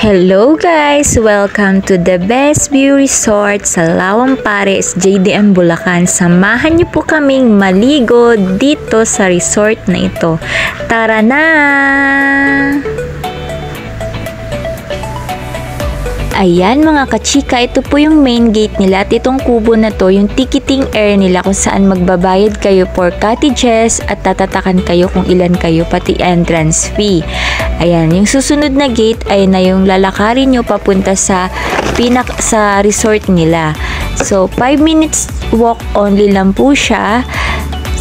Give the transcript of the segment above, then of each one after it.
Hello guys! Welcome to the Best View Resort sa Lawang Pares, JDM Bulacan. Samahan niyo po kaming maligo dito sa resort na ito. Tara na! Ayan mga kachika, ito po yung main gate nila at itong kubo na to, yung ticketing area nila kung saan magbabayad kayo for cottages at tatatakan kayo kung ilan kayo, pati entrance fee. Ayan, yung susunod na gate ay na yung lalakarin nyo papunta sa resort nila. So, 5 minutes walk only lang po siya.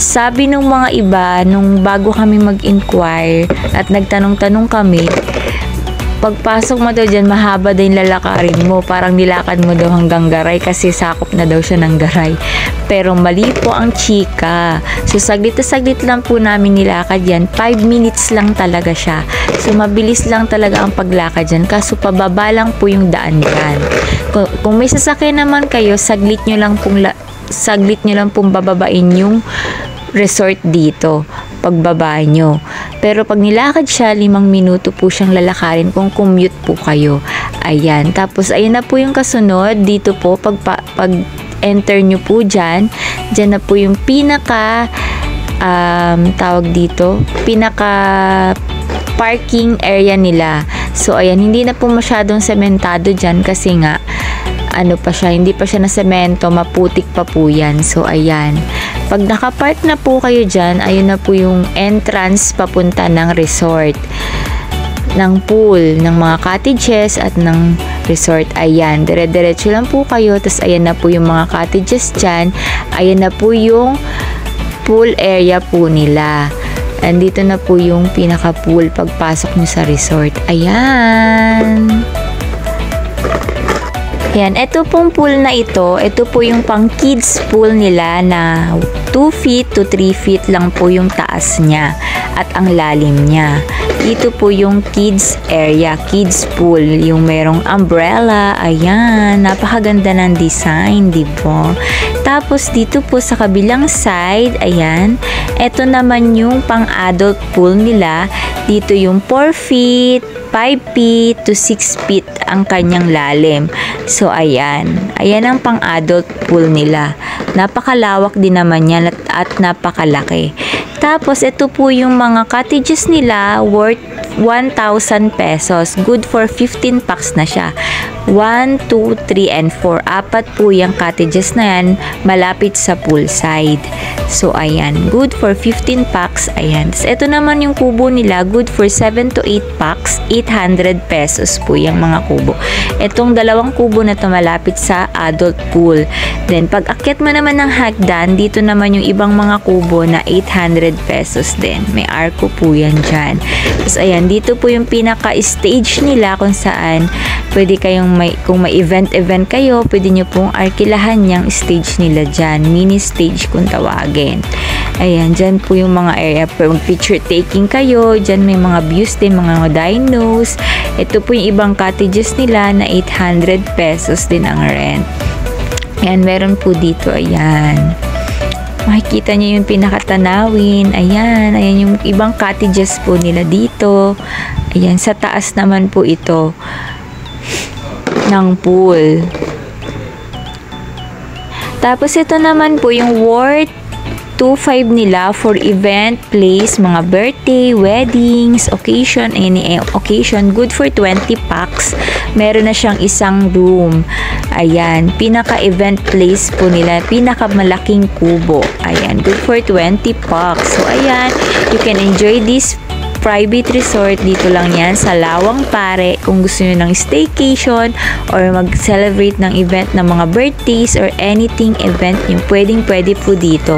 Sabi nung mga iba, nung bago kami mag-inquire at nagtanong-tanong kami, pagpasok mo daw dyan, mahaba din lalakarin mo. Parang nilakad mo daw hanggang Garay kasi sakop na daw siya ng Garay. Pero mali po ang chika. So, saglit na saglit lang po namin nilakad yan. 5 minutes lang talaga siya. So, mabilis lang talaga ang paglakad dyan. Kaso, pababa lang po yung daan dyan. Kung may sasakyan naman kayo, saglit nyo lang pong bababain yung resort dito pagbaba nyo. Pero pag nilakad siya, 5 minuto po siyang lalakarin kung commute po kayo. Ayan. Tapos, ayan na po yung kasunod. Dito po, pag enter nyo po dyan na po yung pinaka parking area nila. So, ayan, hindi na po masyadong sementado dyan kasi nga, hindi pa siya na semento, maputik pa po yan. So, ayan. Pag nakapark na po kayo dyan, ayun na po yung entrance papunta ng resort. Ng pool, ng mga cottages at ng resort. Ayan, dire-diretso lang po kayo. Tapos, ayan na po yung mga cottages dyan. Ayan na po yung pool area po nila. Andito na po yung pinaka-pool pagpasok nyo sa resort. Ayan. Yan, ito pong pool na ito po yung pang kids pool nila na 2 feet to 3 feet lang po yung taas niya at ang lalim niya. Dito po yung kids area, kids pool, yung merong umbrella. Ayan, napakaganda ng design, di ba? Tapos dito po sa kabilang side, ayan, ito naman yung pang adult pool nila. Dito yung 4 feet, 5 feet to 6 feet ang kanyang lalim. So, ayan. Ayan ang pang-adult pool nila. Napakalawak din naman yan at napakalaki. Tapos, ito po yung mga cottages nila worth 1,000 pesos. Good for 15 packs na siya. 1, 2, 3, and 4. Apat po yung cottages na yan malapit sa poolside. So, ayan. Good for 15 packs. Ayan. So, ito naman yung kubo nila. Good for 7 to 8 packs. 800 pesos po yung mga kubo. Itong dalawang kubo na to malapit sa adult pool. Then, pag akyat mo naman ng hagdan, dito naman yung ibang mga kubo na 800 pesos din. May arko po yan dyan. Tapos, ayan. Dito po yung pinaka-stage nila kung saan pwede kayong kung may event kayo, pwede nyo pong arkilahan yung stage nila dyan. Mini stage kung tawagin. Ayan, dyan po yung mga area. Pag picture taking kayo, dyan may mga views din, mga dinos. Ito po yung ibang cottages nila na 800 pesos din ang rent. Ayan, meron po dito. Ayan. Makikita nyo yung pinakatanawin. Ayan, ayan yung ibang cottages po nila dito. Ayan, sa taas naman po ito ng pool. Tapos ito naman po yung worth 2.5 nila for event, place, mga birthday, weddings, occasion, any occasion. Good for 20 packs. Meron na siyang isang room. Ayan, pinaka-event place po nila, pinakamalaking kubo. Ayan, good for 20 packs. So, ayan, you can enjoy this private resort. Dito lang yan sa Lawang Pare. Kung gusto nyo ng staycation or mag-celebrate ng event ng mga birthdays or anything event nyo, pwede po dito.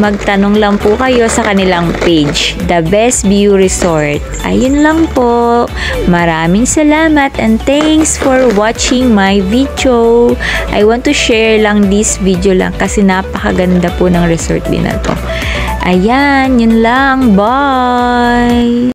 Magtanong lang po kayo sa kanilang page, The Best View Resort. Ayun lang po. Maraming salamat and thanks for watching my video. I want to share lang this video lang kasi napakaganda po ng resort din na to. Ayan, yun lang. Bye!